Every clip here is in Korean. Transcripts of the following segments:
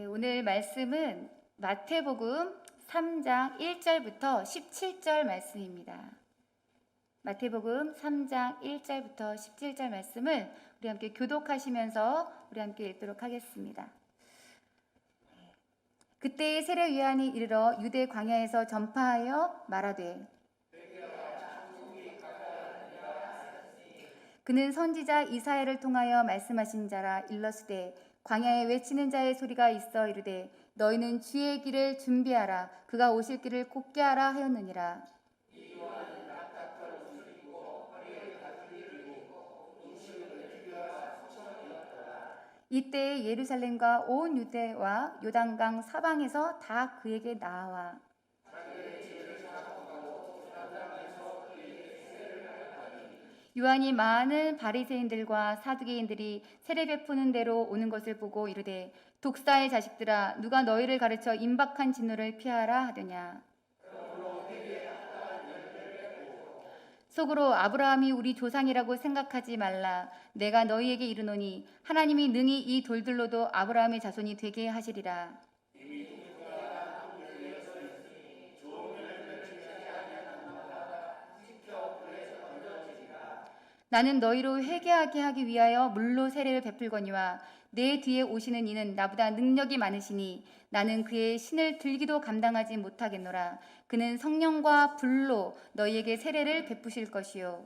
오늘 말씀은 마태복음 3장 1절부터 17절 말씀입니다. 마태복음 3장 1절부터 17절 말씀을 우리 함께 교독하시면서 우리 함께 읽도록 하겠습니다. 그때의 세례 요한이 이르러 유대 광야에서 전파하여 말하되 그는 선지자 이사야를 통하여 말씀하신 자라. 일러스되 광야에 외치는 자의 소리가 있어 이르되 너희는 주의 길을 준비하라. 그가 오실 길을 곧게 하라 하였느니라. 이때 예루살렘과 온 유대와 요단강 사방에서 다 그에게 나와 요한이 많은 바리새인들과 사두개인들이 세례 베푸는 대로 오는 것을 보고 이르되 독사의 자식들아, 누가 너희를 가르쳐 임박한 진노를 피하라 하더냐. 속으로 아브라함이 우리 조상이라고 생각하지 말라. 내가 너희에게 이르노니 하나님이 능히 이 돌들로도 아브라함의 자손이 되게 하시리라. 나는 너희로 회개하게 하기 위하여 물로 세례를 베풀거니와 내 뒤에 오시는 이는 나보다 능력이 많으시니 나는 그의 신을 들기도 감당하지 못하겠노라. 그는 성령과 불로 너희에게 세례를 베푸실 것이요.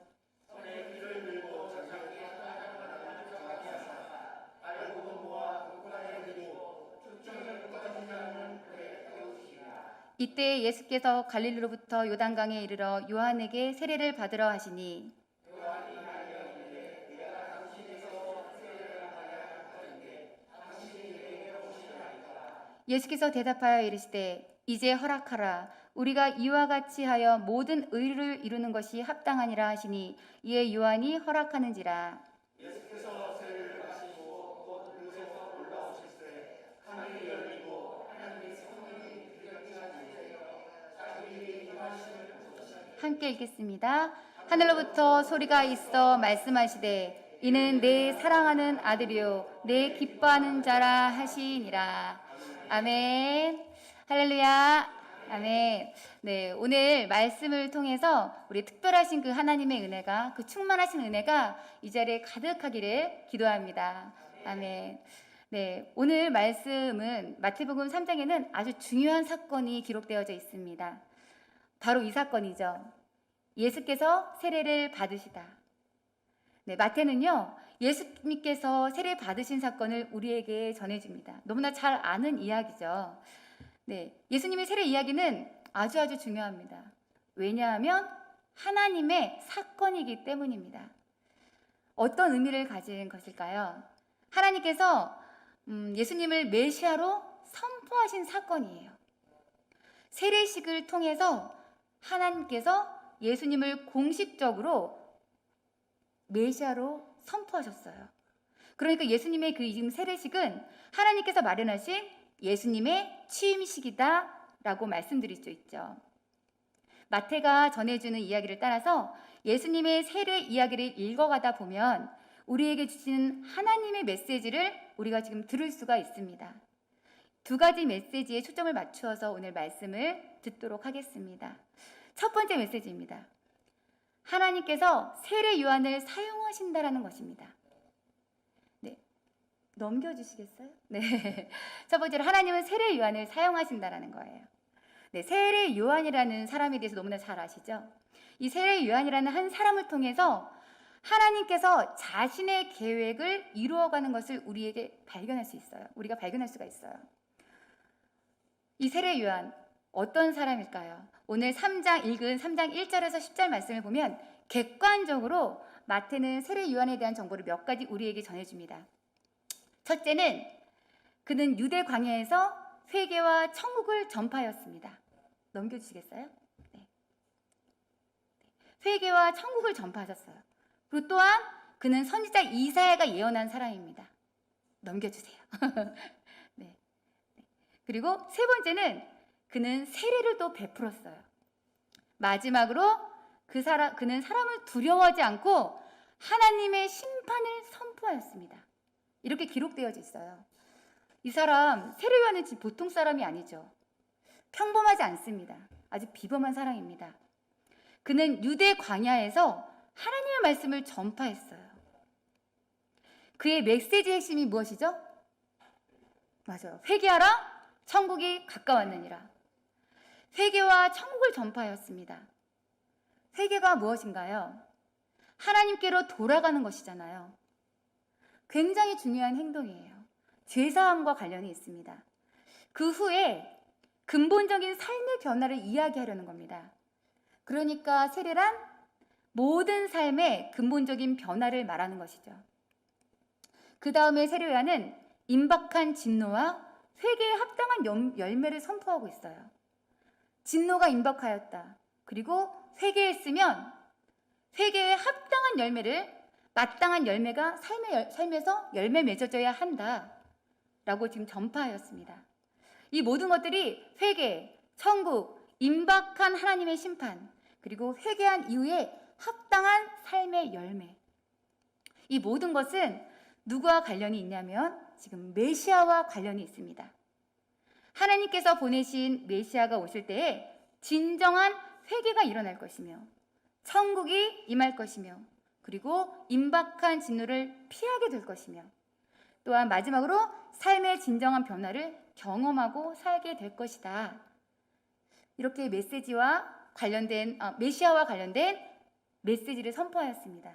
이때 예수께서 갈릴리로부터 요단강에 이르러 요한에게 세례를 받으러 하시니 예수께서 대답하여 이르시되 이제 허락하라. 우리가 이와 같이 하여 모든 의를 이루는 것이 합당하니라 하시니 이에 요한이 허락하는지라. 예수께서 세례를 받으시고 곧 물에서 올라오실세 하늘이 열리고 하나님의 성령이 함께 읽겠습니다. 하늘로부터 소리가 있어 말씀하시되 이는 내 사랑하는 아들이요 내 기뻐하는 자라 하시니라. 아멘. 할렐루야. 아멘. 네, 오늘 말씀을 통해서 우리 특별하신 그 하나님의 은혜가, 그 충만하신 은혜가 이 자리에 가득하기를 기도합니다. 아멘. 네, 오늘 말씀은 마태복음 3장에는 아주 중요한 사건이 기록되어져 있습니다. 바로 이 사건이죠. 예수께서 세례를 받으시다. 네, 마태는요, 예수님께서 세례 받으신 사건을 우리에게 전해줍니다. 너무나 잘 아는 이야기죠. 네, 예수님의 세례 이야기는 아주 중요합니다. 왜냐하면 하나님의 사건이기 때문입니다. 어떤 의미를 가진 것일까요? 하나님께서 예수님을 메시아로 선포하신 사건이에요. 세례식을 통해서 하나님께서 예수님을 공식적으로 메시아로 선포하셨어요. 그러니까 예수님의 그 지금 세례식은 하나님께서 마련하신 예수님의 취임식이다 라고 말씀드릴 수 있죠. 마태가 전해주는 이야기를 따라서 예수님의 세례 이야기를 읽어가다 보면 우리에게 주시는 하나님의 메시지를 우리가 지금 들을 수가 있습니다. 두 가지 메시지에 초점을 맞추어서 오늘 말씀을 듣도록 하겠습니다. 첫 번째 메시지입니다. 하나님께서 세례 요한을 사용하신다라는 것입니다. 네, 넘겨주시겠어요? 네, 첫 번째로 하나님은 세례 요한을 사용하신다라는 거예요. 네, 세례 요한이라는 사람에 대해서 너무나 잘 아시죠? 이 세례 요한이라는 한 사람을 통해서 하나님께서 자신의 계획을 이루어가는 것을 우리에게 발견할 수 있어요. 우리가 발견할 수가 있어요. 이 세례 요한 어떤 사람일까요? 오늘 3장 읽은 3장 1절에서 10절 말씀을 보면 객관적으로 마태는 세례 요한에 대한 정보를 몇 가지 우리에게 전해줍니다. 첫째는 그는 유대 광야에서 회개와 천국을 전파하였습니다. 넘겨주시겠어요? 네. 회개와 천국을 전파하셨어요. 그리고 또한 그는 선지자 이사야가 예언한 사람입니다. 넘겨주세요. 네. 그리고 세 번째는 그는 세례를 또 베풀었어요. 마지막으로 그는 사람을 두려워하지 않고 하나님의 심판을 선포하였습니다. 이렇게 기록되어져 있어요. 이 사람 세례요한은 보통 사람이 아니죠. 평범하지 않습니다. 아주 비범한 사람입니다. 그는 유대 광야에서 하나님의 말씀을 전파했어요. 그의 메시지의 핵심이 무엇이죠? 맞아요. 회개하라, 천국이 가까웠느니라. 회개와 천국을 전파하였습니다. 회개가 무엇인가요? 하나님께로 돌아가는 것이잖아요. 굉장히 중요한 행동이에요. 죄사함과 관련이 있습니다. 그 후에 근본적인 삶의 변화를 이야기하려는 겁니다. 그러니까 세례란 모든 삶의 근본적인 변화를 말하는 것이죠. 그 다음에 세례요한은 임박한 진노와 회개에 합당한 열매를 선포하고 있어요. 진노가 임박하였다. 그리고 회개했으면 회개에 합당한 열매를, 마땅한 열매가 삶에서 열매 맺어져야 한다 라고 지금 전파하였습니다. 이 모든 것들이 회개, 천국, 임박한 하나님의 심판, 그리고 회개한 이후에 합당한 삶의 열매, 이 모든 것은 누구와 관련이 있냐면 지금 메시아와 관련이 있습니다. 하나님께서 보내신 메시아가 오실 때에 진정한 회개가 일어날 것이며 천국이 임할 것이며 그리고 임박한 진노를 피하게 될 것이며 또한 마지막으로 삶의 진정한 변화를 경험하고 살게 될 것이다. 이렇게 메시아와 관련된 메시지를 선포하였습니다.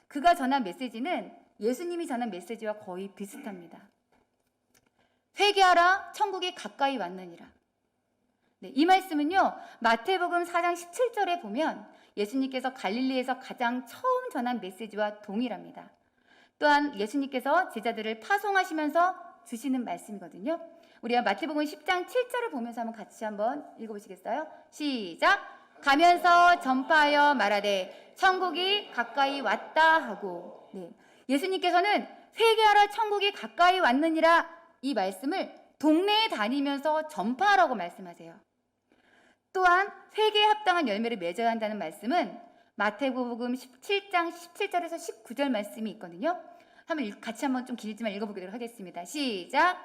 그가 전한 메시지는 예수님이 전한 메시지와 거의 비슷합니다. 회개하라, 천국이 가까이 왔느니라. 네, 이 말씀은요, 마태복음 4장 17절에 보면 예수님께서 갈릴리에서 가장 처음 전한 메시지와 동일합니다. 또한 예수님께서 제자들을 파송하시면서 주시는 말씀이거든요. 우리가 마태복음 10장 7절을 보면서 같이 한번 읽어보시겠어요? 시작! 가면서 전파하여 말하되 천국이 가까이 왔다 하고. 네, 예수님께서는 회개하라, 천국이 가까이 왔느니라 이 말씀을 동네에 다니면서 전파하라고 말씀하세요. 또한 회개에 합당한 열매를 맺어야 한다는 말씀은 마태복음 17장 17절에서 19절 말씀이 있거든요. 같이 한번 좀 길지만 읽어보도록 하겠습니다. 시작!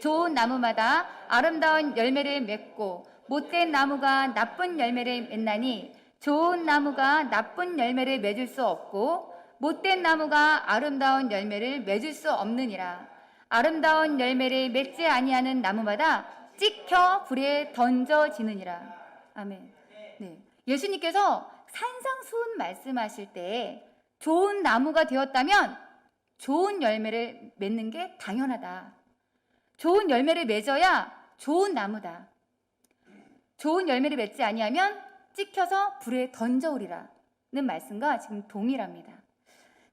좋은 나무마다 아름다운 열매를 맺고 못된 나무가 나쁜 열매를 맺나니 좋은 나무가 나쁜 열매를 맺을 수 없고 못된 나무가 아름다운 열매를 맺을 수 없느니라. 아름다운 열매를 맺지 아니하는 나무마다 찍혀 불에 던져지느니라. 아멘. 네, 예수님께서 산상수훈 말씀하실 때 좋은 나무가 되었다면 좋은 열매를 맺는 게 당연하다. 좋은 열매를 맺어야 좋은 나무다. 좋은 열매를 맺지 아니하면 찍혀서 불에 던져오리라는 말씀과 지금 동일합니다.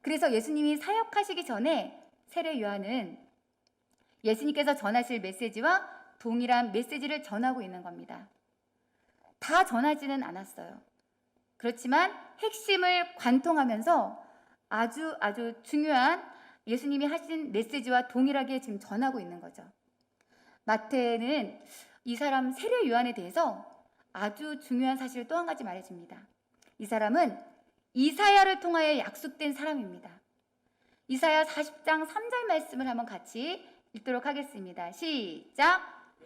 그래서 예수님이 사역하시기 전에 세례 요한은 예수님께서 전하실 메시지와 동일한 메시지를 전하고 있는 겁니다. 다 전하지는 않았어요. 그렇지만 핵심을 관통하면서 아주 중요한 예수님이 하신 메시지와 동일하게 지금 전하고 있는 거죠. 마태는 이 사람 세례 요한에 대해서 아주 중요한 사실을 또 한 가지 말해줍니다. 이 사람은 이사야를 통하여 약속된 사람입니다. 이사야 40장 3절 말씀을 한번 같이 읽도록 하겠습니다. 시작!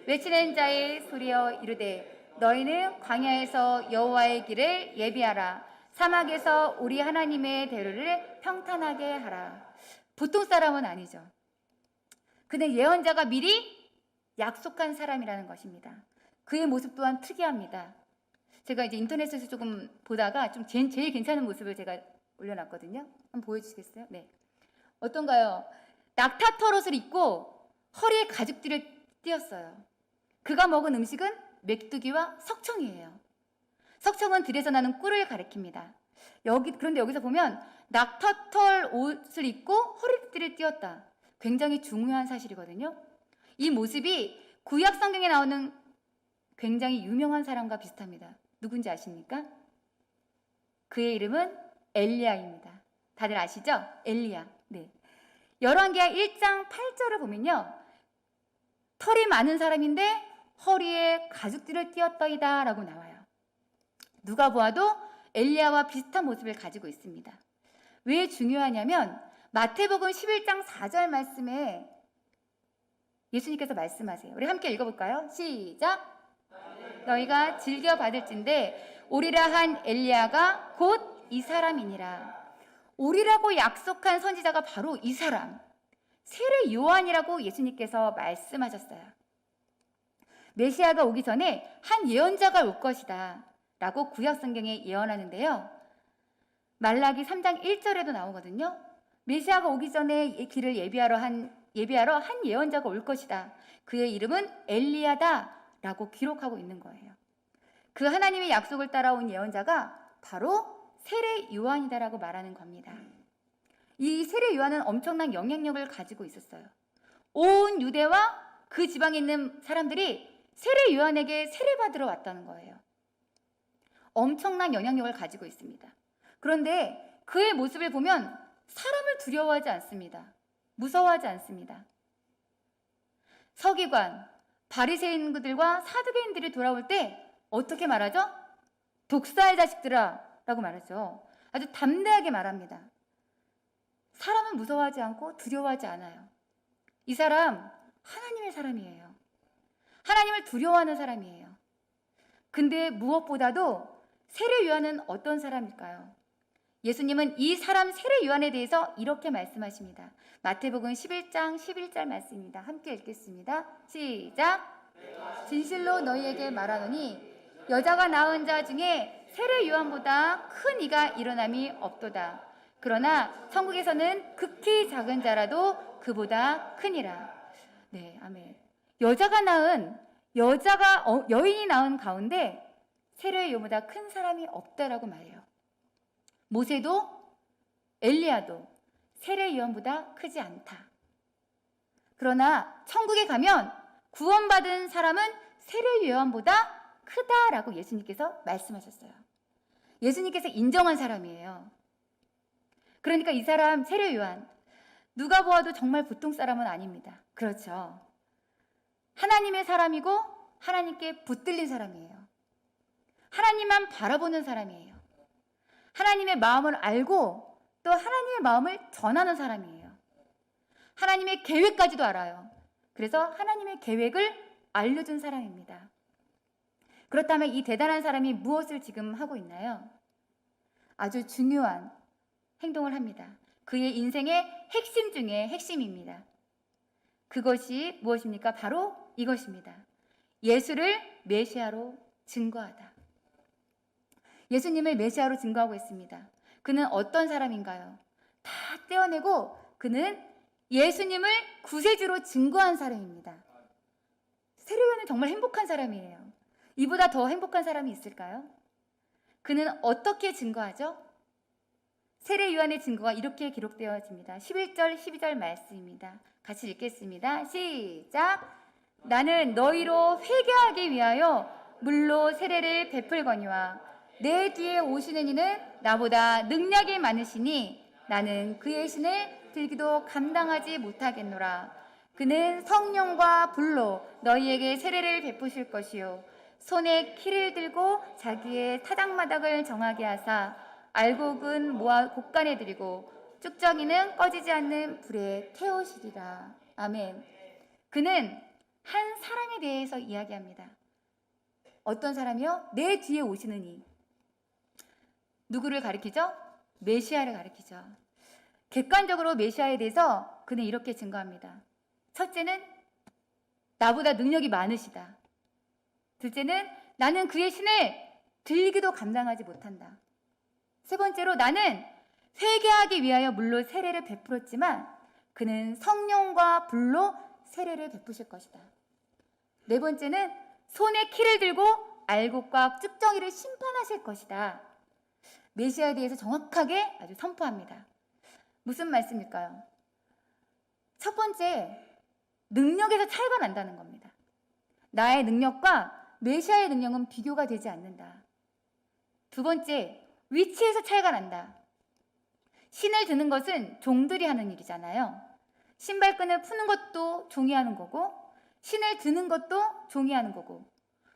외치는 자의 소리여 이르되 너희는 광야에서 여호와의 길을 예비하라. 사막에서 우리 하나님의 대로를 평탄하게 하라. 보통 사람은 아니죠. 그는 예언자가 미리 약속한 사람이라는 것입니다. 그의 모습 또한 특이합니다. 제가 이제 인터넷에서 조금 보다가 좀 제일 괜찮은 모습을 제가 올려놨거든요. 한번 보여주시겠어요? 네. 어떤가요? 낙타 털옷을 입고 허리에 가죽띠를 띄었어요. 그가 먹은 음식은 메뚜기와 석청이에요. 석청은 들에서 나는 꿀을 가리킵니다. 그런데 여기서 보면 낙타털 옷을 입고 허리띠를 띄었다. 굉장히 중요한 사실이거든요. 이 모습이 구약 성경에 나오는 굉장히 유명한 사람과 비슷합니다. 누군지 아십니까? 그의 이름은 엘리야입니다. 다들 아시죠? 엘리야. 네. 열왕기하 1장 8절을 보면요, 털이 많은 사람인데 허리에 가죽띠를 띄었더이다 라고 나와요. 누가 보아도 엘리야와 비슷한 모습을 가지고 있습니다. 왜 중요하냐면 마태복음 11장 4절 말씀에 예수님께서 말씀하세요. 우리 함께 읽어볼까요? 시작. 너희가 즐겨 받을진대 오리라 한 엘리야가 곧 이 사람이니라. 오리라고 약속한 선지자가 바로 이 사람, 세례 요한이라고 예수님께서 말씀하셨어요. 메시아가 오기 전에 한 예언자가 올 것이다 라고 구약 성경에 예언하는데요. 말라기 3장 1절에도 나오거든요. 메시아가 오기 전에 길을 예비하러 한 예언자가 올 것이다. 그의 이름은 엘리야다 라고 기록하고 있는 거예요. 그 하나님의 약속을 따라온 예언자가 바로 세례 요한이다라고 말하는 겁니다. 이 세례 요한은 엄청난 영향력을 가지고 있었어요. 온 유대와 그 지방에 있는 사람들이 세례 요한에게 세례받으러 왔다는 거예요. 엄청난 영향력을 가지고 있습니다. 그런데 그의 모습을 보면 사람을 두려워하지 않습니다. 무서워하지 않습니다. 서기관, 바리새인들과 사두개인들이 돌아올 때 어떻게 말하죠? 독사의 자식들아 라고 말하죠. 아주 담대하게 말합니다. 사람은 무서워하지 않고 두려워하지 않아요. 이 사람 하나님의 사람이에요. 하나님을 두려워하는 사람이에요. 근데 무엇보다도 세례 요한은 어떤 사람일까요? 예수님은 이 사람 세례 요한에 대해서 이렇게 말씀하십니다. 마태복음 11장 11절 말씀입니다. 함께 읽겠습니다. 시작. 진실로 너희에게 말하노니 여자가 낳은 자 중에 세례 요한보다 큰 이가 일어남이 없도다. 그러나 천국에서는 극히 작은 자라도 그보다 크니라. 네, 아멘. 여인이 낳은 가운데 세례 요한보다 큰 사람이 없다라고 말해요. 모세도 엘리야도 세례 요한보다 크지 않다. 그러나 천국에 가면 구원받은 사람은 세례 요한보다 크다라고 예수님께서 말씀하셨어요. 예수님께서 인정한 사람이에요. 그러니까 이 사람 세례 요한 누가 보아도 정말 보통 사람은 아닙니다. 그렇죠. 하나님의 사람이고 하나님께 붙들린 사람이에요. 하나님만 바라보는 사람이에요. 하나님의 마음을 알고 또 하나님의 마음을 전하는 사람이에요. 하나님의 계획까지도 알아요. 그래서 하나님의 계획을 알려준 사람입니다. 그렇다면 이 대단한 사람이 무엇을 지금 하고 있나요? 아주 중요한 행동을 합니다. 그의 인생의 핵심 중에 핵심입니다. 그것이 무엇입니까? 바로 이것입니다. 예수를 메시아로 증거하다. 예수님을 메시아로 증거하고 있습니다. 그는 어떤 사람인가요? 다 떼어내고 그는 예수님을 구세주로 증거한 사람입니다. 세례요한은 정말 행복한 사람이에요. 이보다 더 행복한 사람이 있을까요? 그는 어떻게 증거하죠? 세례요한의 증거가 이렇게 기록되어집니다. 11절, 12절 말씀입니다. 같이 읽겠습니다. 시작! 나는 너희로 회개하기 위하여 물로 세례를 베풀거니와 내 뒤에 오시는 이는 나보다 능력이 많으시니 나는 그의 신을 들기도 감당하지 못하겠노라. 그는 성령과 불로 너희에게 세례를 베푸실 것이요 손에 키를 들고 자기의 타작마당을 정하게 하사 알곡은 모아 곡간에 들이고 쭉정이는 꺼지지 않는 불에 태우시리라. 아멘. 그는 한 사람에 대해서 이야기합니다. 어떤 사람이요? 내 뒤에 오시는 이. 누구를 가리키죠? 메시아를 가리키죠. 객관적으로 메시아에 대해서 그는 이렇게 증거합니다. 첫째는 나보다 능력이 많으시다. 둘째는 나는 그의 신을 들기도 감당하지 못한다. 세 번째로 나는 회개하기 위하여 물로 세례를 베풀었지만 그는 성령과 불로 세례를 베푸실 것이다. 네 번째는 손에 키를 들고 알곡과 쭉정이를 심판하실 것이다. 메시아에 대해서 정확하게 아주 선포합니다. 무슨 말씀일까요? 첫 번째, 능력에서 차이가 난다는 겁니다. 나의 능력과 메시아의 능력은 비교가 되지 않는다. 두 번째, 위치에서 차이가 난다. 신을 드는 것은 종들이 하는 일이잖아요. 신발끈을 푸는 것도 종이 하는 거고 신을 드는 것도 종이 하는 거고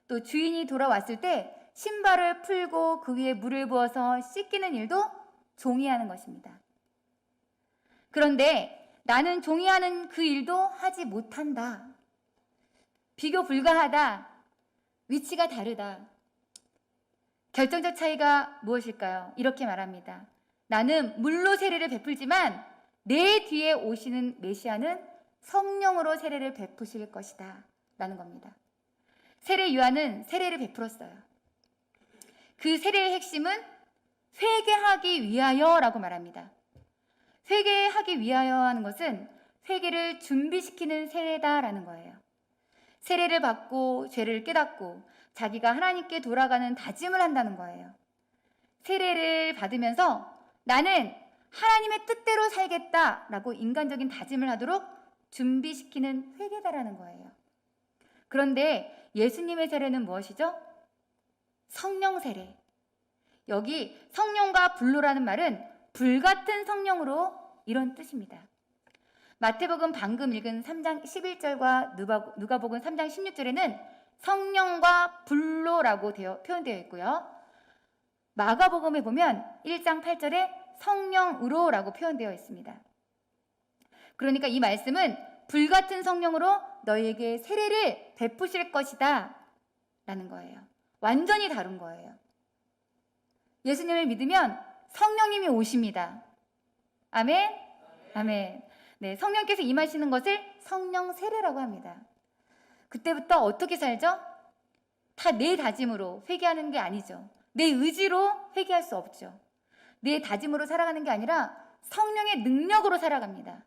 또 주인이 돌아왔을 때 신발을 풀고 그 위에 물을 부어서 씻기는 일도 종이 하는 것입니다. 그런데 나는 종이 하는 그 일도 하지 못한다 비교 불가하다, 위치가 다르다. 결정적 차이가 무엇일까요? 이렇게 말합니다. 나는 물로 세례를 베풀지만 내 뒤에 오시는 메시아는 성령으로 세례를 베푸실 것이다 라는 겁니다. 세례 요한은 세례를 베풀었어요. 그 세례의 핵심은 회개하기 위하여라고 말합니다. 회개하기 위하여 하는 것은 회개를 준비시키는 세례다라는 거예요. 세례를 받고 죄를 깨닫고 자기가 하나님께 돌아가는 다짐을 한다는 거예요. 세례를 받으면서 나는 하나님의 뜻대로 살겠다라고 인간적인 다짐을 하도록 준비시키는 회개다라는 거예요. 그런데 예수님의 세례는 무엇이죠? 성령 세례. 여기 성령과 불로라는 말은 불같은 성령으로 이런 뜻입니다. 마태복음 방금 읽은 3장 11절과 누가복음 3장 16절에는 성령과 불로라고 표현되어 있고요. 마가복음에 보면 1장 8절에 성령으로라고 표현되어 있습니다. 그러니까 이 말씀은 불같은 성령으로 너희에게 세례를 베푸실 것이다 라는 거예요. 완전히 다른 거예요. 예수님을 믿으면 성령님이 오십니다. 아멘? 아멘. 네, 성령께서 임하시는 것을 성령 세례라고 합니다. 그때부터 어떻게 살죠? 다 내 다짐으로 회개하는 게 아니죠. 내 의지로 회개할 수 없죠. 내 다짐으로 살아가는 게 아니라 성령의 능력으로 살아갑니다.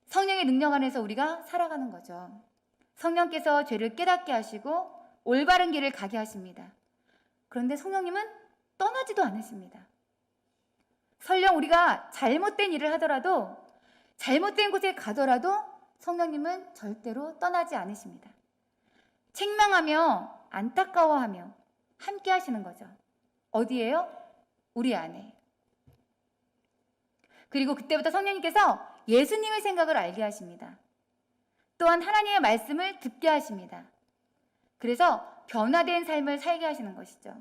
성령의 능력 안에서 우리가 살아가는 거죠. 성령께서 죄를 깨닫게 하시고 올바른 길을 가게 하십니다. 그런데 성령님은 떠나지도 않으십니다. 설령 우리가 잘못된 일을 하더라도, 잘못된 곳에 가더라도 성령님은 절대로 떠나지 않으십니다. 책망하며 안타까워하며 함께 하시는 거죠. 어디에요? 우리 안에. 그리고 그때부터 성령님께서 예수님의 생각을 알게 하십니다. 또한 하나님의 말씀을 듣게 하십니다. 그래서 변화된 삶을 살게 하시는 것이죠.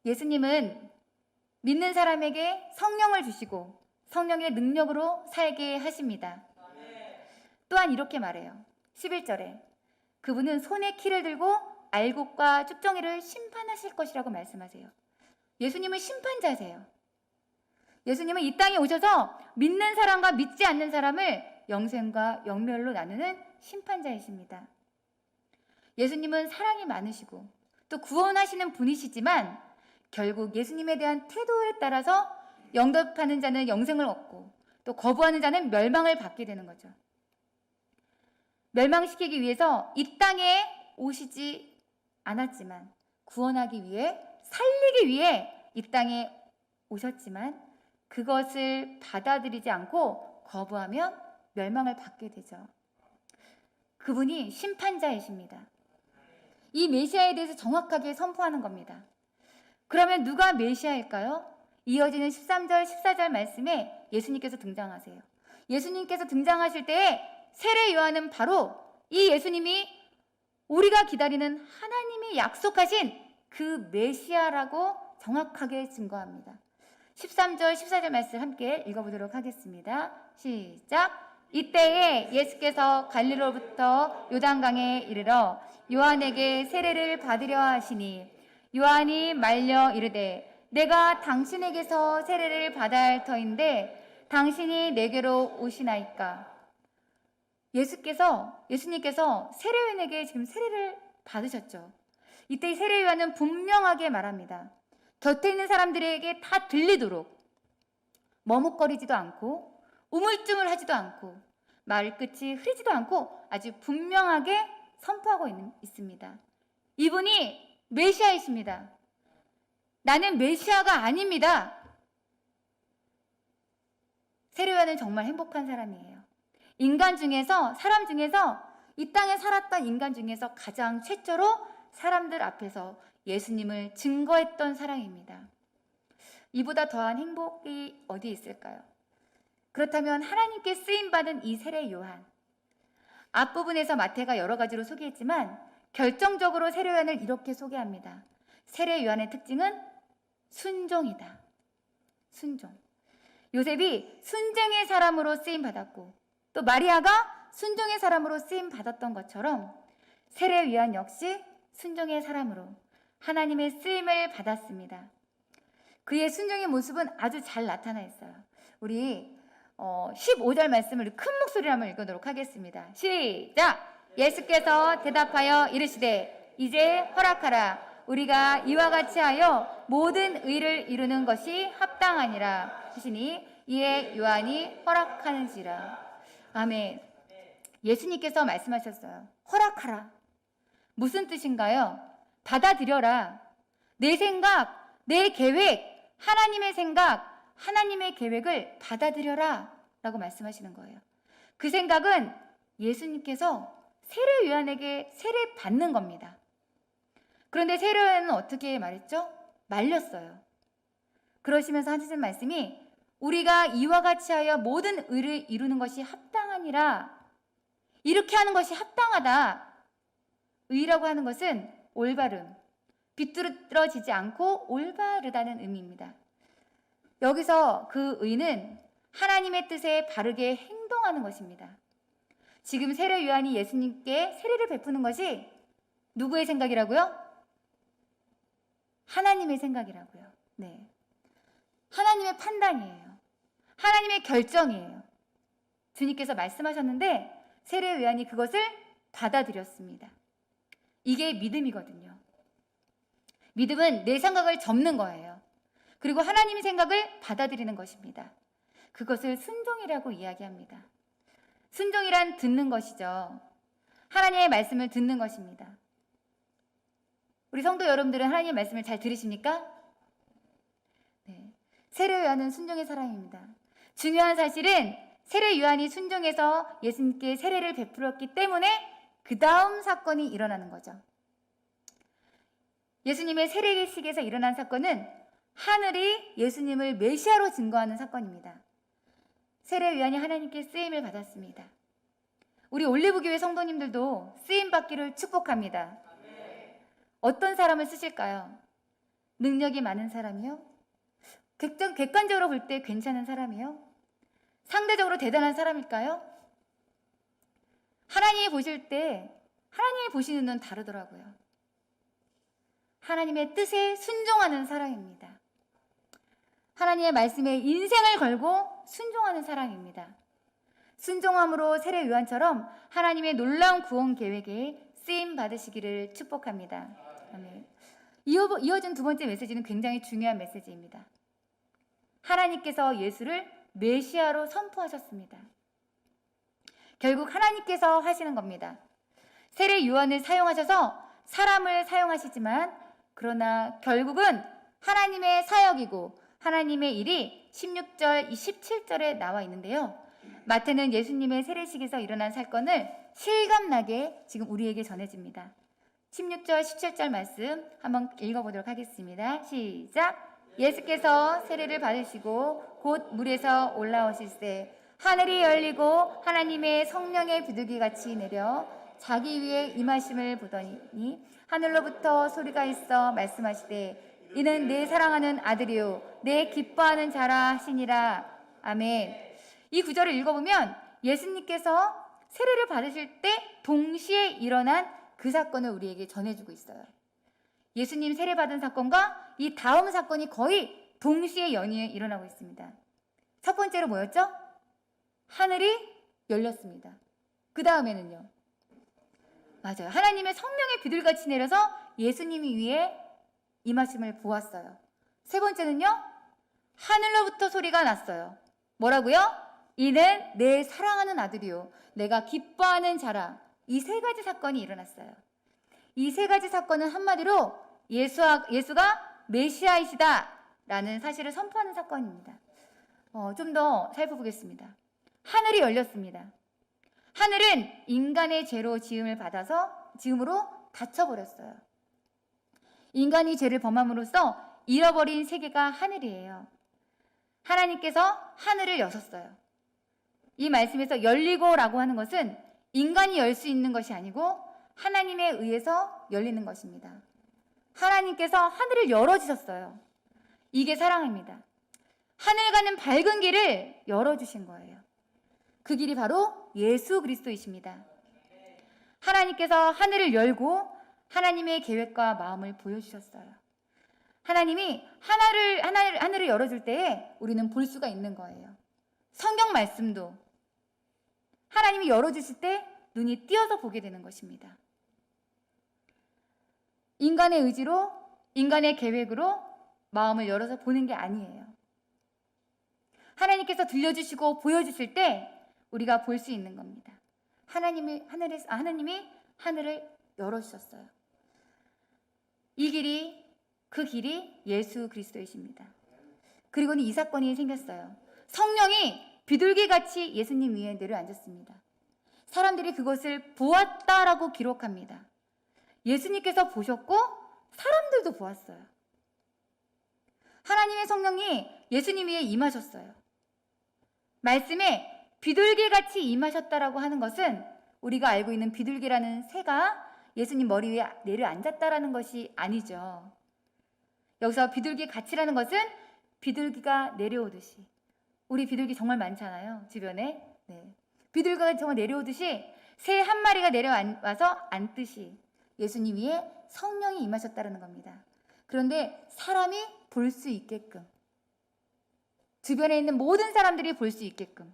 예수님은 믿는 사람에게 성령을 주시고 성령의 능력으로 살게 하십니다. 또한 이렇게 말해요. 11절에 그분은 손에 키를 들고 알곡과 쭉정이를 심판하실 것이라고 말씀하세요. 예수님은 심판자세요. 예수님은 이 땅에 오셔서 믿는 사람과 믿지 않는 사람을 영생과 영멸로 나누는 심판자이십니다. 예수님은 사랑이 많으시고 또 구원하시는 분이시지만 결국 예수님에 대한 태도에 따라서 영접하는 자는 영생을 얻고 또 거부하는 자는 멸망을 받게 되는 거죠. 멸망시키기 위해서 이 땅에 오시지 않았지만 구원하기 위해, 살리기 위해 이 땅에 오셨지만 그것을 받아들이지 않고 거부하면 멸망을 받게 되죠. 그분이 심판자이십니다. 이 메시아에 대해서 정확하게 선포하는 겁니다. 그러면 누가 메시아일까요? 이어지는 13절, 14절 말씀에 예수님께서 등장하세요. 예수님께서 등장하실 때에 세례 요한은 바로 이 예수님이 우리가 기다리는 하나님이 약속하신 그 메시아라고 정확하게 증거합니다. 13절, 14절 말씀 함께 읽어보도록 하겠습니다. 시작! 이때에 예수께서 갈릴리로부터 요단강에 이르러 요한에게 세례를 받으려 하시니 요한이 말려 이르되 내가 당신에게서 세례를 받아야 할 터인데 당신이 내게로 오시나이까. 예수님께서 세례 요한에게 지금 세례를 받으셨죠. 이때 이 세례 요한은 분명하게 말합니다. 곁에 있는 사람들에게 다 들리도록 머뭇거리지도 않고 우물쭈물하지도 않고 말끝이 흐리지도 않고 아주 분명하게 선포하고 있습니다. 이분이 메시아이십니다. 나는 메시아가 아닙니다. 세례 요한은 정말 행복한 사람이에요. 사람 중에서 이 땅에 살았던 인간 중에서 가장 최초로 사람들 앞에서 예수님을 증거했던 사람입니다. 이보다 더한 행복이 어디 있을까요? 그렇다면 하나님께 쓰임받은 이 세례 요한. 앞부분에서 마태가 여러 가지로 소개했지만 결정적으로 세례 요한을 이렇게 소개합니다. 세례 요한의 특징은 순종이다. 순종. 요셉이 순종의 사람으로 쓰임받았고 또 마리아가 순종의 사람으로 쓰임 받았던 것처럼 세례 요한 역시 순종의 사람으로 하나님의 쓰임을 받았습니다. 그의 순종의 모습은 아주 잘 나타나 있어요. 우리 15절 말씀을 큰 목소리로 한번 읽도록 하겠습니다. 시작! 예수께서 대답하여 이르시되 이제 허락하라. 우리가 이와 같이 하여 모든 의를 이루는 것이 합당하니라 하시니 이에 요한이 허락하는지라. 아멘. 예수님께서 말씀하셨어요. 허락하라. 무슨 뜻인가요? 받아들여라. 내 생각, 내 계획, 하나님의 생각, 하나님의 계획을 받아들여라 라고 말씀하시는 거예요. 그 생각은 예수님께서 세례 요한에게 세례 받는 겁니다. 그런데 세례 요한은 어떻게 말했죠? 말렸어요. 그러시면서 하시는 말씀이 우리가 이와 같이 하여 모든 의를 이루는 것이 합당하니라. 이렇게 하는 것이 합당하다. 의라고 하는 것은 올바름, 비뚤어지지 않고 올바르다는 의미입니다. 여기서 그 의는 하나님의 뜻에 바르게 행동하는 것입니다. 지금 세례 요한이 예수님께 세례를 베푸는 것이 누구의 생각이라고요? 하나님의 생각이라고요. 네. 하나님의 판단이에요. 하나님의 결정이에요. 주님께서 말씀하셨는데 세례 요한이 그것을 받아들였습니다. 이게 믿음이거든요. 믿음은 내 생각을 접는 거예요. 그리고 하나님의 생각을 받아들이는 것입니다. 그것을 순종이라고 이야기합니다. 순종이란 듣는 것이죠. 하나님의 말씀을 듣는 것입니다. 우리 성도 여러분들은 하나님의 말씀을 잘 들으십니까? 네. 세례 요한은 순종의 사람입니다. 중요한 사실은 세례 요한이 순종해서 예수님께 세례를 베풀었기 때문에 그 다음 사건이 일어나는 거죠. 예수님의 세례식에서 일어난 사건은 하늘이 예수님을 메시아로 증거하는 사건입니다. 세례 요한이 하나님께 쓰임을 받았습니다. 우리 올리브교회 성도님들도 쓰임 받기를 축복합니다. 어떤 사람을 쓰실까요? 능력이 많은 사람이요? 객관적으로 볼 때 괜찮은 사람이요? 상대적으로 대단한 사람일까요? 하나님이 보실 때 하나님이 보시는 눈은 다르더라고요. 하나님의 뜻에 순종하는 사람입니다. 하나님의 말씀에 인생을 걸고 순종하는 사람입니다. 순종함으로 세례 요한처럼 하나님의 놀라운 구원 계획에 쓰임 받으시기를 축복합니다. 아멘. 이어진 두 번째 메시지는 굉장히 중요한 메시지입니다. 하나님께서 예수를 메시아로 선포하셨습니다. 결국 하나님께서 하시는 겁니다. 세례 요한을 사용하셔서 사람을 사용하시지만 그러나 결국은 하나님의 사역이고 하나님의 일이 16절, 17절에 나와 있는데요. 마태는 예수님의 세례식에서 일어난 사건을 실감나게 지금 우리에게 전해집니다. 16절, 17절 말씀 한번 읽어보도록 하겠습니다. 시작! 예수께서 세례를 받으시고 곧 물에서 올라오실새 하늘이 열리고 하나님의 성령의 비둘기 같이 내려 자기 위에 임하심을 보더니 하늘로부터 소리가 있어 말씀하시되 이는 내 사랑하는 아들이요 내 기뻐하는 자라 하시니라. 아멘. 이 구절을 읽어보면 예수님께서 세례를 받으실 때 동시에 일어난 그 사건을 우리에게 전해주고 있어요. 예수님 세례 받은 사건과 이 다음 사건이 거의 동시에 연이어 일어나고 있습니다. 첫 번째로 뭐였죠? 하늘이 열렸습니다. 그 다음에는요. 맞아요. 하나님의 성령의 비둘같이 내려서 예수님이 위에 임하심을 보았어요. 세 번째는요. 하늘로부터 소리가 났어요. 뭐라고요? 이는 내 사랑하는 아들이요 내가 기뻐하는 자라. 이 세 가지 사건이 일어났어요. 이 세 가지 사건은 한마디로 예수가 메시아이시다 라는 사실을 선포하는 사건입니다. 좀 더 살펴보겠습니다. 하늘이 열렸습니다. 하늘은 인간의 죄로 지음으로 닫혀버렸어요. 인간이 죄를 범함으로써 잃어버린 세계가 하늘이에요. 하나님께서 하늘을 여셨어요. 이 말씀에서 열리고라고 하는 것은 인간이 열 수 있는 것이 아니고 하나님에 의해서 열리는 것입니다. 하나님께서 하늘을 열어주셨어요. 이게 사랑입니다. 하늘 가는 밝은 길을 열어주신 거예요. 그 길이 바로 예수 그리스도이십니다. 하나님께서 하늘을 열고 하나님의 계획과 마음을 보여주셨어요. 하나님이 하늘을 열어줄 때에 우리는 볼 수가 있는 거예요. 성경 말씀도 하나님이 열어주실 때 눈이 띄어서 보게 되는 것입니다. 인간의 의지로, 인간의 계획으로 마음을 열어서 보는 게 아니에요. 하나님께서 들려주시고 보여주실 때 우리가 볼 수 있는 겁니다. 하나님이 하늘을 열어주셨어요. 그 길이 예수 그리스도이십니다. 그리고는 이 사건이 생겼어요. 성령이 비둘기같이 예수님 위에 내려앉았습니다. 사람들이 그것을 보았다라고 기록합니다. 예수님께서 보셨고 사람들도 보았어요. 하나님의 성령이 예수님 위에 임하셨어요. 말씀에 비둘기같이 임하셨다라고 하는 것은 우리가 알고 있는 비둘기라는 새가 예수님 머리 위에 내려앉았다라는 것이 아니죠. 여기서 비둘기같이라는 것은 비둘기가 내려오듯이, 우리 비둘기 정말 많잖아요, 주변에. 비둘기가 정말 내려오듯이 새 한 마리가 내려와서 앉듯이 예수님 위에 성령이 임하셨다는 겁니다. 그런데 사람이 볼 수 있게끔, 주변에 있는 모든 사람들이 볼 수 있게끔,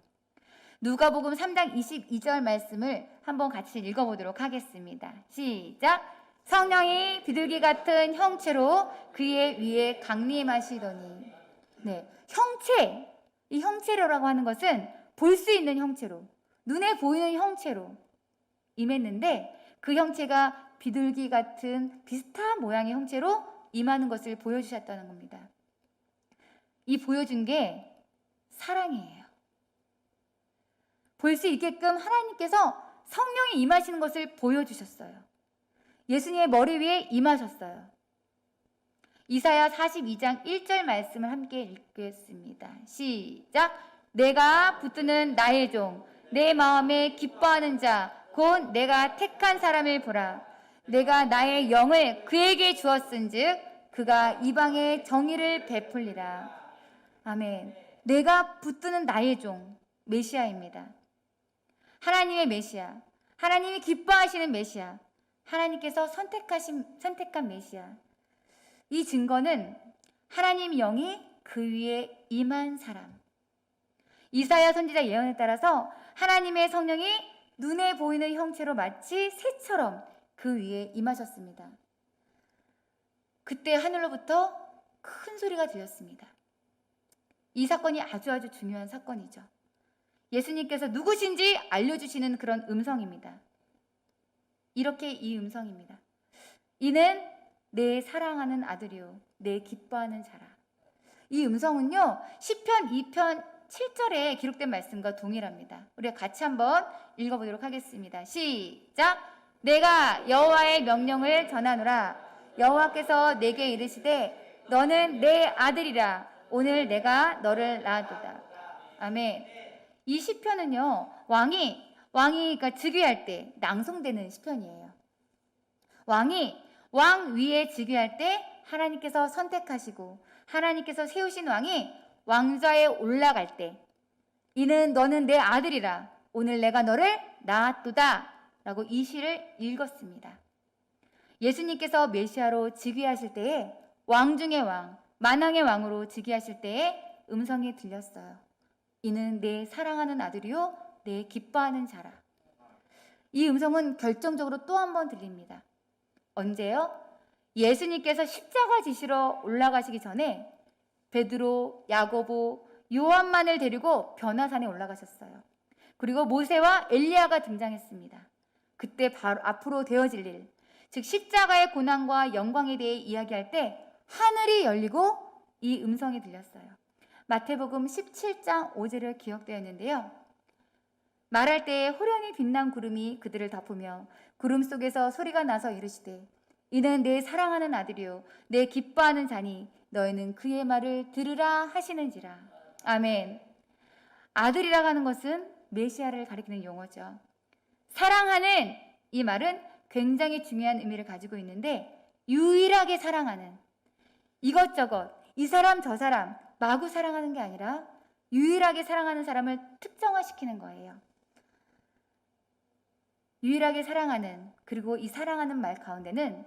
누가복음 3장 22절 말씀을 한번 같이 읽어보도록 하겠습니다. 시작! 성령이 비둘기 같은 형체로 그의 위에 강림하시더니. 형체, 이 형체로라고 하는 것은 볼 수 있는 형체로, 눈에 보이는 형체로 임했는데 그 형체가 비둘기 같은 비슷한 모양의 형체로 임하는 것을 보여주셨다는 겁니다. 이 보여준 게 사랑이에요. 볼 수 있게끔 하나님께서 성령이 임하시는 것을 보여주셨어요. 예수님의 머리 위에 임하셨어요. 이사야 42장 1절 말씀을 함께 읽겠습니다. 시작! 내가 붙드는 나의 종, 내 마음에 기뻐하는 자, 곧 내가 택한 사람을 보라. 내가 나의 영을 그에게 주었은즉 그가 이방에 정의를 베풀리라. 아멘. 내가 붙드는 나의 종, 메시아입니다. 하나님의 메시아, 하나님이 기뻐하시는 메시아, 하나님께서 선택한 메시아. 이 증거는 하나님 영이 그 위에 임한 사람. 이사야 선지자 예언에 따라서 하나님의 성령이 눈에 보이는 형체로 마치 새처럼 그 위에 임하셨습니다. 그때 하늘로부터 큰 소리가 들렸습니다. 이 사건이 아주 중요한 사건이죠. 예수님께서 누구신지 알려주시는 그런 음성입니다. 이렇게 이 음성입니다. 이는 내 사랑하는 아들이요 내 기뻐하는 자라. 이 음성은요 시편 2편 7절에 기록된 말씀과 동일합니다. 우리가 같이 한번 읽어보도록 하겠습니다. 시작! 내가 여호와의 명령을 전하노라. 여호와께서 내게 이르시되 너는 내 아들이라. 오늘 내가 너를 낳았도다. 아멘. 이 시편은요 왕이 그러니까 즉위할 때 낭송되는 시편이에요. 왕이 왕 위에 즉위할 때 하나님께서 선택하시고 하나님께서 세우신 왕이 왕좌에 올라갈 때 이는 너는 내 아들이라. 오늘 내가 너를 낳았도다 라고 이 시를 읽었습니다. 예수님께서 메시아로 즉위하실 때에 왕 중의 왕, 만왕의 왕으로 즉위하실 때에 음성이 들렸어요. 이는 내 사랑하는 아들이요 내 기뻐하는 자라. 이 음성은 결정적으로 또 한 번 들립니다. 언제요? 예수님께서 십자가 지시러 올라가시기 전에 베드로, 야고보, 요한만을 데리고 변화산에 올라가셨어요. 그리고 모세와 엘리야가 등장했습니다. 그때 바로 앞으로 되어질 일, 즉 십자가의 고난과 영광에 대해 이야기할 때 하늘이 열리고 이 음성이 들렸어요. 마태복음 17장 5절에 기록되어 있는데요. 말할 때에 호련히 빛난 구름이 그들을 덮으며 구름 속에서 소리가 나서 이르시되 이는 내 사랑하는 아들이요 내 기뻐하는 자니 너희는 그의 말을 들으라 하시는지라. 아멘. 아들이라고 하는 것은 메시아를 가리키는 용어죠. 사랑하는 이 말은 굉장히 중요한 의미를 가지고 있는데 유일하게 사랑하는, 이것저것 이 사람 저 사람 마구 사랑하는 게 아니라 유일하게 사랑하는 사람을 특정화시키는 거예요. 유일하게 사랑하는, 그리고 이 사랑하는 말 가운데는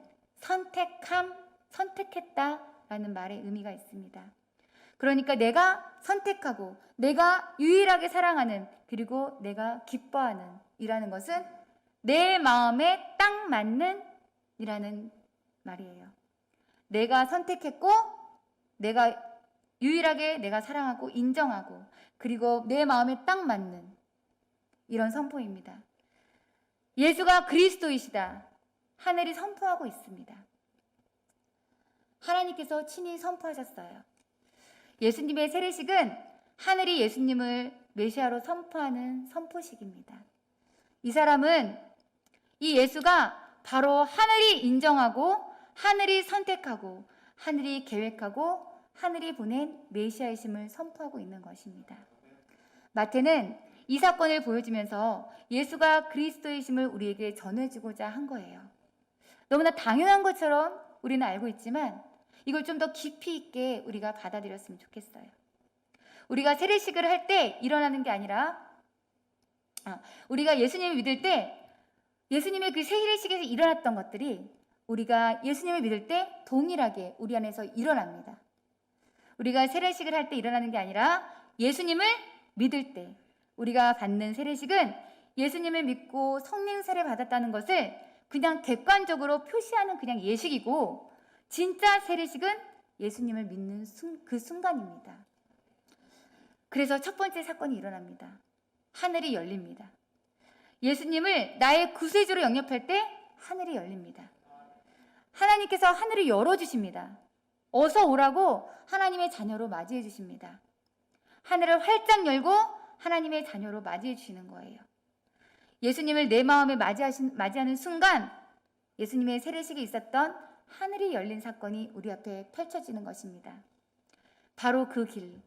선택했다라는 말의 의미가 있습니다. 그러니까 내가 선택하고 내가 유일하게 사랑하는, 그리고 내가 기뻐하는 이라는 것은 내 마음에 딱 맞는 이라는 말이에요. 내가 선택했고 내가 유일하게 내가 사랑하고 인정하고, 그리고 내 마음에 딱 맞는 이런 선포입니다. 예수가 그리스도이시다. 하늘이 선포하고 있습니다. 하나님께서 친히 선포하셨어요. 예수님의 세례식은 하늘이 예수님을 메시아로 선포하는 선포식입니다. 이 사람은, 이 예수가 바로 하늘이 인정하고 하늘이 선택하고 하늘이 계획하고 하늘이 보낸 메시아이심을 선포하고 있는 것입니다. 마태는 이 사건을 보여주면서 예수가 그리스도이심을 우리에게 전해주고자 한 거예요. 너무나 당연한 것처럼 우리는 알고 있지만 이걸 좀 더 깊이 있게 우리가 받아들였으면 좋겠어요. 우리가 세례식을 할 때 일어나는 게 아니라, 우리가 예수님을 믿을 때 예수님의 그 세례식에서 일어났던 것들이 우리가 예수님을 믿을 때 동일하게 우리 안에서 일어납니다. 우리가 세례식을 할 때 일어나는 게 아니라 예수님을 믿을 때 우리가 받는 세례식은 예수님을 믿고 성령 세례 받았다는 것을 그냥 객관적으로 표시하는 그냥 예식이고, 진짜 세례식은 예수님을 믿는 그 순간입니다. 그래서 첫 번째 사건이 일어납니다. 하늘이 열립니다. 예수님을 나의 구세주로 영접할 때 하늘이 열립니다. 하나님께서 하늘을 열어주십니다. 어서 오라고 하나님의 자녀로 맞이해 주십니다. 하늘을 활짝 열고 하나님의 자녀로 맞이해 주시는 거예요. 예수님을 내 마음에 맞이하는 순간 예수님의 세례식에 있었던 하늘이 열린 사건이 우리 앞에 펼쳐지는 것입니다. 바로 그 길,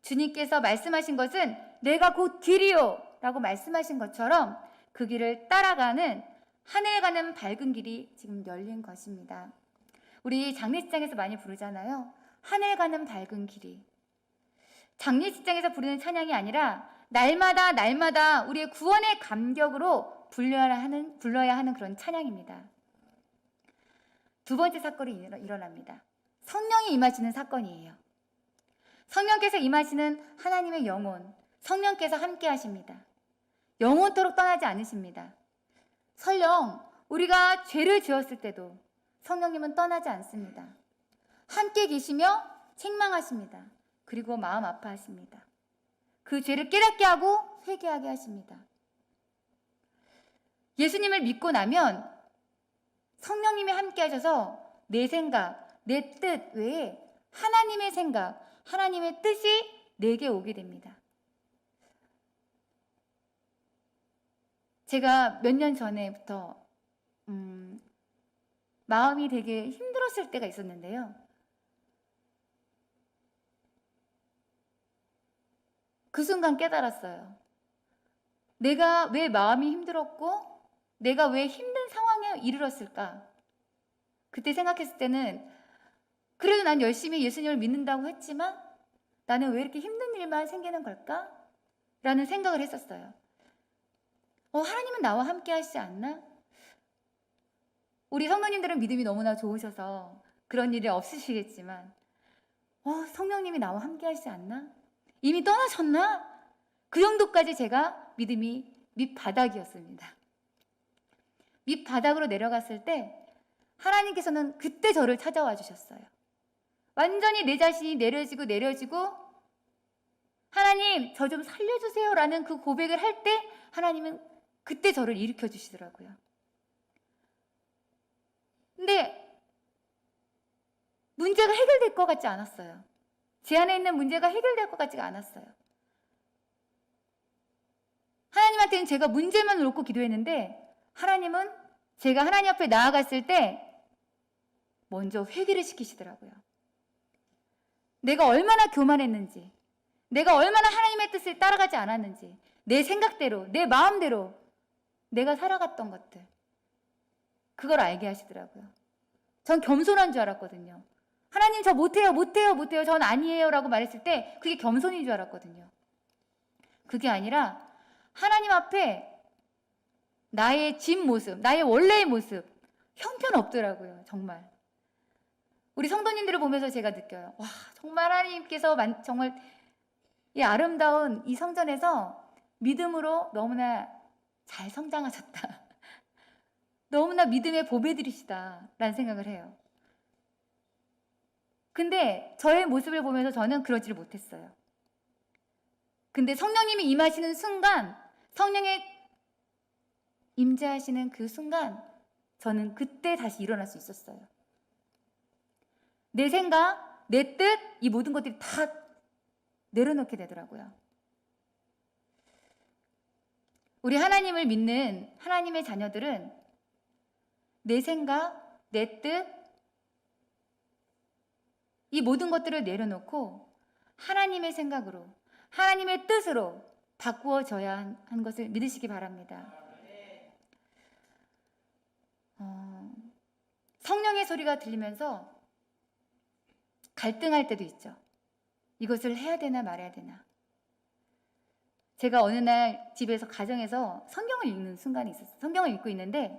주님께서 말씀하신 것은 내가 곧 길이요 라고 말씀하신 것처럼 그 길을 따라가는 하늘 가는 밝은 길이 지금 열린 것입니다. 우리 장례식장에서 많이 부르잖아요. 하늘 가는 밝은 길이. 장례식장에서 부르는 찬양이 아니라 날마다 우리의 구원의 감격으로 불러야 하는 그런 찬양입니다. 두 번째 사건이 일어납니다. 성령이 임하시는 사건이에요. 성령께서 임하시는 하나님의 영혼, 성령께서 함께 하십니다. 영원토록 떠나지 않으십니다. 설령 우리가 죄를 지었을 때도 성령님은 떠나지 않습니다. 함께 계시며 책망하십니다. 그리고 마음 아파하십니다. 그 죄를 깨닫게 하고 회개하게 하십니다. 예수님을 믿고 나면 성령님이 함께 하셔서 내 생각, 내 뜻 외에 하나님의 생각, 하나님의 뜻이 내게 오게 됩니다. 제가 몇 년 전에부터 마음이 되게 힘들었을 때가 있었는데요. 그 순간 깨달았어요. 내가 왜 마음이 힘들었고 내가 왜 힘든 상황에 이르렀을까? 그때 생각했을 때는 그래도 난 열심히 예수님을 믿는다고 했지만 나는 왜 이렇게 힘든 일만 생기는 걸까? 라는 생각을 했었어요. 하나님은 나와 함께 하시지 않나? 우리 성도님들은 믿음이 너무나 좋으셔서 그런 일이 없으시겠지만 성령님이 나와 함께 하시지 않나? 이미 떠나셨나? 그 정도까지 제가 믿음이 밑바닥이었습니다. 밑바닥으로 내려갔을 때 하나님께서는 그때 저를 찾아와 주셨어요. 완전히 내 자신이 내려지고 하나님 저 좀 살려주세요 라는 그 고백을 할 때 하나님은 그때 저를 일으켜 주시더라고요. 근데 문제가 해결될 것 같지 않았어요. 제 안에 있는 문제가 해결될 것 같지가 않았어요. 하나님한테는 제가 문제만 놓고 기도했는데 하나님은 제가 하나님 앞에 나아갔을 때 먼저 회개를 시키시더라고요. 내가 얼마나 교만했는지, 내가 얼마나 하나님의 뜻을 따라가지 않았는지, 내 생각대로, 내 마음대로 내가 살아갔던 것들, 그걸 알게 하시더라고요. 전 겸손한 줄 알았거든요. 하나님 저 못해요 전 아니에요 라고 말했을 때 그게 겸손인 줄 알았거든요. 그게 아니라 하나님 앞에 나의 진 모습, 나의 원래의 모습 형편없더라고요. 정말. 우리 성도님들을 보면서 제가 느껴요. 와, 정말 하나님께서 정말 이 아름다운 이 성전에서 믿음으로 너무나 잘 성장하셨다. 너무나 믿음의 보배들이시다 라는 생각을 해요. 근데 저의 모습을 보면서 저는 그러지를 못했어요. 근데 성령님이 임하시는 순간, 성령의 임재하시는 그 순간 저는 그때 다시 일어날 수 있었어요. 내 생각, 내 뜻, 이 모든 것들이 다 내려놓게 되더라고요. 우리 하나님을 믿는 하나님의 자녀들은 내 생각, 내 뜻, 이 모든 것들을 내려놓고 하나님의 생각으로, 하나님의 뜻으로 바꾸어져야 하는 것을 믿으시기 바랍니다. 성령의 소리가 들리면서 갈등할 때도 있죠. 이것을 해야 되나 말아야 되나. 제가 어느 날 집에서 가정에서 성경을 읽는 순간이 있었어요. 성경을 읽고 있는데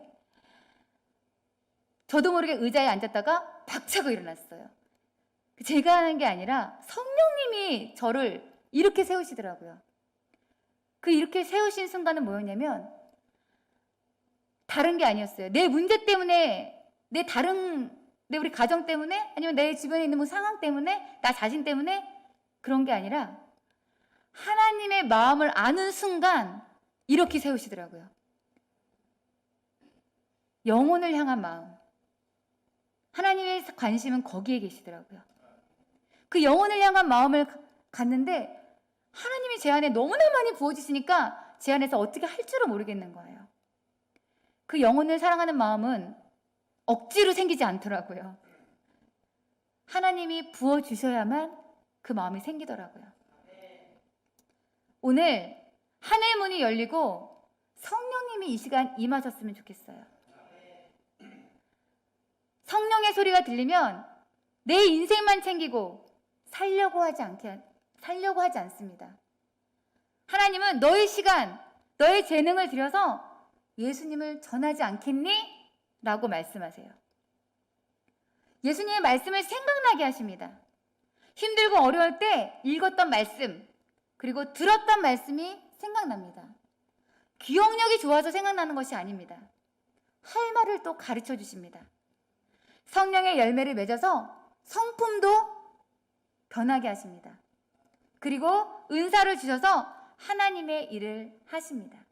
저도 모르게 의자에 앉았다가 박차고 일어났어요. 제가 하는 게 아니라 성령님이 저를 이렇게 세우시더라고요. 그 이렇게 세우신 순간은 뭐였냐면 다른 게 아니었어요. 내 문제 때문에, 내 우리 가정 때문에, 아니면 내 주변에 있는 뭐 상황 때문에, 나 자신 때문에 그런 게 아니라 하나님의 마음을 아는 순간 이렇게 세우시더라고요. 영혼을 향한 마음. 하나님의 관심은 거기에 계시더라고요. 그 영혼을 향한 마음을 갖는데 하나님이 제 안에 너무나 많이 부어주시니까 제 안에서 어떻게 할 줄을 모르겠는 거예요. 그 영혼을 사랑하는 마음은 억지로 생기지 않더라고요. 하나님이 부어주셔야만 그 마음이 생기더라고요. 오늘 하늘 문이 열리고 성령님이 이 시간 임하셨으면 좋겠어요. 성령의 소리가 들리면 내 인생만 챙기고 살려고 하지 않습니다. 하나님은 너의 시간, 너의 재능을 들여서 예수님을 전하지 않겠니? 라고 말씀하세요. 예수님의 말씀을 생각나게 하십니다. 힘들고 어려울 때 읽었던 말씀, 그리고 들었던 말씀이 생각납니다. 기억력이 좋아서 생각나는 것이 아닙니다. 할 말을 또 가르쳐 주십니다. 성령의 열매를 맺어서 성품도 변하게 하십니다. 그리고 은사를 주셔서 하나님의 일을 하십니다.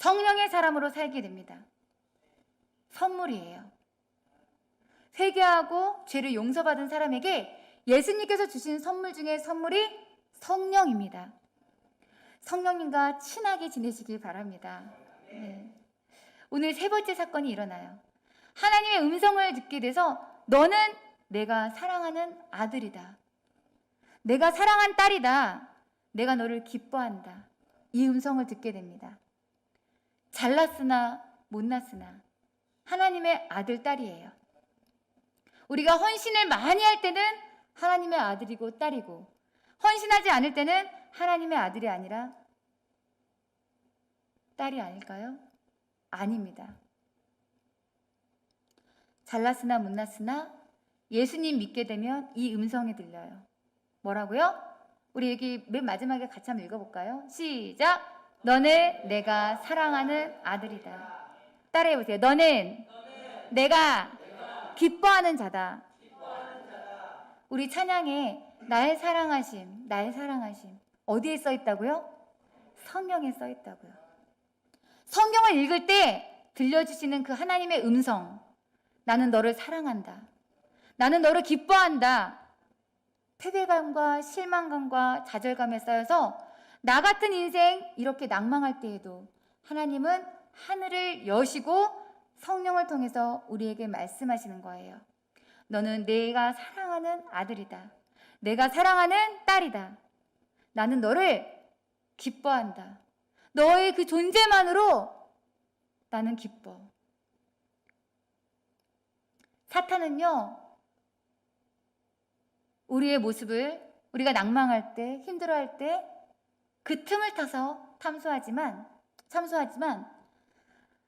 성령의 사람으로 살게 됩니다. 선물이에요. 회개하고 죄를 용서받은 사람에게 예수님께서 주신 선물 중에 선물이 성령입니다. 성령님과 친하게 지내시길 바랍니다. 네. 오늘 세 번째 사건이 일어나요. 하나님의 음성을 듣게 돼서 너는 내가 사랑하는 아들이다. 내가 사랑한 딸이다. 내가 너를 기뻐한다. 이 음성을 듣게 됩니다. 잘났으나 못났으나 하나님의 아들, 딸이에요. 우리가 헌신을 많이 할 때는 하나님의 아들이고 딸이고, 헌신하지 않을 때는 하나님의 아들이 아니라 딸이 아닐까요? 아닙니다. 잘났으나 못났으나 예수님 믿게 되면 이 음성이 들려요. 뭐라고요? 우리 여기 맨 마지막에 같이 한번 읽어볼까요? 시작! 너는 내가 사랑하는 아들이다. 따라해보세요. 너는 내가 기뻐하는 자다. 우리 찬양에 나의 사랑하심, 나의 사랑하심 어디에 써 있다고요? 성경에 써 있다고요. 성경을 읽을 때 들려주시는 그 하나님의 음성, 나는 너를 사랑한다. 나는 너를 기뻐한다. 패배감과 실망감과 좌절감에 쌓여서 나 같은 인생 이렇게 낭망할 때에도 하나님은 하늘을 여시고 성령을 통해서 우리에게 말씀하시는 거예요. 너는 내가 사랑하는 아들이다. 내가 사랑하는 딸이다. 나는 너를 기뻐한다. 너의 그 존재만으로 나는 기뻐. 사탄은요, 우리의 모습을 우리가 낭망할 때, 힘들어할 때 그 틈을 타서 참소하지만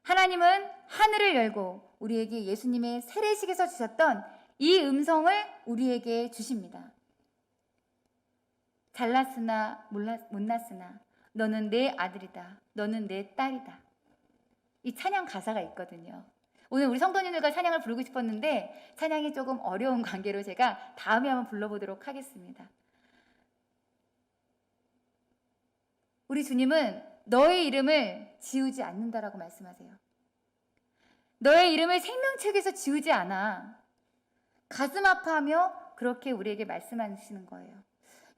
하나님은 하늘을 열고 우리에게 예수님의 세례식에서 주셨던 이 음성을 우리에게 주십니다. 잘났으나 못났으나 너는 내 아들이다. 너는 내 딸이다. 이 찬양 가사가 있거든요. 오늘 우리 성도님들과 찬양을 부르고 싶었는데 찬양이 조금 어려운 관계로 제가 다음에 한번 불러보도록 하겠습니다. 우리 주님은 너의 이름을 지우지 않는다라고 말씀하세요. 너의 이름을 생명책에서 지우지 않아. 가슴 아파하며 그렇게 우리에게 말씀하시는 거예요.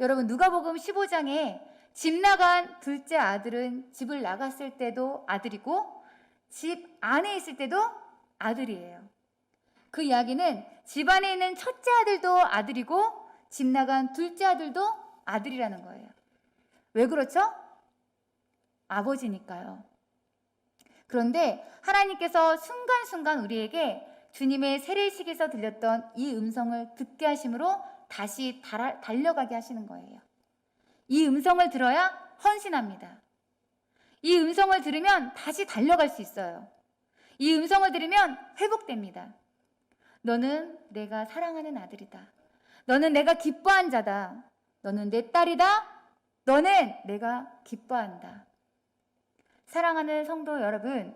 여러분, 누가복음 15장에 집 나간 둘째 아들은 집을 나갔을 때도 아들이고 집 안에 있을 때도 아들이에요. 그 이야기는 집 안에 있는 첫째 아들도 아들이고 집 나간 둘째 아들도 아들이라는 거예요. 왜 그렇죠? 아버지니까요. 그런데 하나님께서 순간순간 우리에게 주님의 세례식에서 들렸던 이 음성을 듣게 하심으로 다시 달려가게 하시는 거예요. 이 음성을 들어야 헌신합니다. 이 음성을 들으면 다시 달려갈 수 있어요. 이 음성을 들으면 회복됩니다. 너는 내가 사랑하는 아들이다. 너는 내가 기뻐한 자다. 너는 내 딸이다. 너는 내가 기뻐한다. 사랑하는 성도 여러분,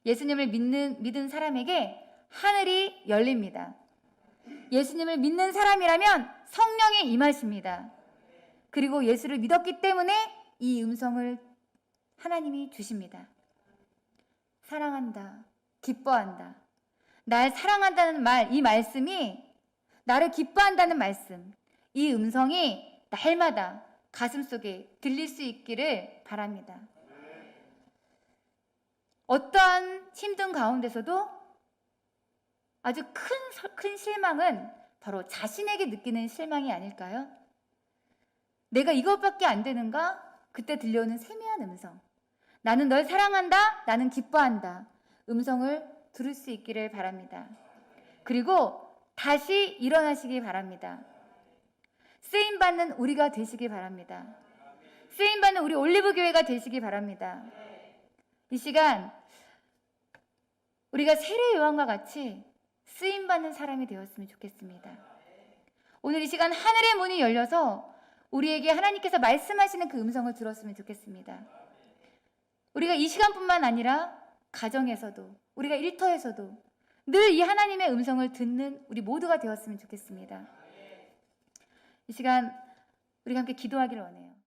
예수님을 믿은 사람에게 하늘이 열립니다. 예수님을 믿는 사람이라면 성령이 임하십니다. 그리고 예수를 믿었기 때문에 이 음성을 하나님이 주십니다. 사랑한다. 기뻐한다. 날 사랑한다는 말, 이 말씀이 나를 기뻐한다는 말씀, 이 음성이 날마다 가슴속에 들릴 수 있기를 바랍니다. 어떠한 힘든 가운데서도 아주 큰 실망은 바로 자신에게 느끼는 실망이 아닐까요? 내가 이것밖에 안 되는가? 그때 들려오는 세미한 음성. 나는 널 사랑한다. 나는 기뻐한다. 음성을 들을 수 있기를 바랍니다. 그리고 다시 일어나시기 바랍니다. 쓰임받는 우리가 되시기 바랍니다. 쓰임받는 우리 올리브교회가 되시기 바랍니다. 이 시간 우리가 세례 요한과 같이 쓰임받는 사람이 되었으면 좋겠습니다. 오늘 이 시간 하늘의 문이 열려서 우리에게 하나님께서 말씀하시는 그 음성을 들었으면 좋겠습니다. 우리가 이 시간뿐만 아니라 가정에서도 우리가 일터에서도 늘 이 하나님의 음성을 듣는 우리 모두가 되었으면 좋겠습니다. 이 시간 우리가 함께 기도하기를 원해요.